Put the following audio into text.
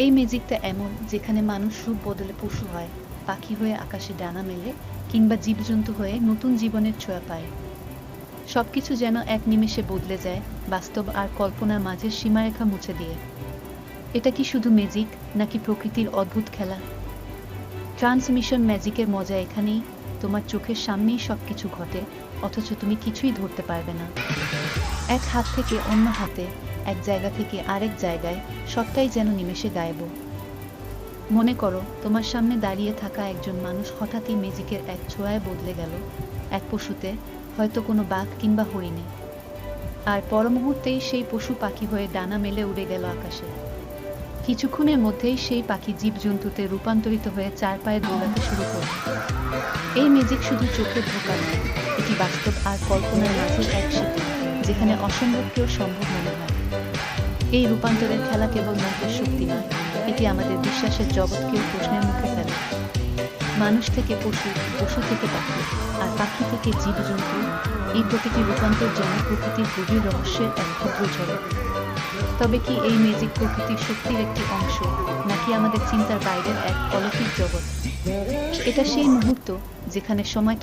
এই ম্যাজিকটা এমন যেখানে মানুষ রূপ বদলে পশু হয়, পাখি হয়ে আকাশে ডানা মেলে, কিংবা জীবজন্তু হয়ে নতুন জীবনের ছোঁয়া পায়। সবকিছু যেন এক নিমেষে বদলে যায়, বাস্তব আর কল্পনার মাঝের সীমারেখা মুছে দিয়ে। এটা কি শুধু ম্যাজিক, নাকি প্রকৃতির অদ্ভুত খেলা? ট্রান্সমিশন ম্যাজিকের মজা এখানেই, তোমার চোখের সামনেই সবকিছু ঘটে, অথচ তুমি কিছুই ধরতে পারবে না। এক হাত থেকে অন্য হাতে, এক জায়গা থেকে আরেক জায়গায়, সবটাই যেন নিমেষে গায়েব। মনে করো, তোমার সামনে দাঁড়িয়ে থাকা একজন মানুষ হঠাৎই ম্যাজিকের এক ছোঁয়ায় বদলে গেল, এক পশুতে, হয়তো কোনো বাঘ কিংবা হরিণে। আর পরমুহূর্তেই সেই পশু পাখি হয়ে ডানা মেলে উড়ে গেল আকাশে। কিছুক্ষণের মধ্যেই সেই পাখি জীবজন্তুতে রূপান্তরিত হয়ে চার পায়ে দৌড়াতে শুরু করল। এই ম্যাজিক শুধু চোখের ধোঁকা নয়, এটি বাস্তব আর কল্পনার মাঝে এক সেতু, যেখানে অসম্ভবকেও সম্ভব মনে হয়। এই রূপান্তরের খেলা কেবল মন্ত্রের শক্তি নয়, এটি আমাদের বিশ্বাসের জগৎকেও প্রশ্নের মুখে ফেলে। মানুষ থেকে পশু, পশু থেকে পাখি, আর পাখি থেকে জীবজন্তু, এই প্রতিটি রূপান্তর যেন প্রকৃতির গভীর রহস্যের এক ক্ষুদ্র ঝলক। তবে কি এই ম্যাজিক প্রকৃতির শক্তির একটি অংশ, নাকি আমাদের চিন্তার বাইরের এক অলৌকিক জগৎ? এটা সেই মুহূর্ত যেখানে সময়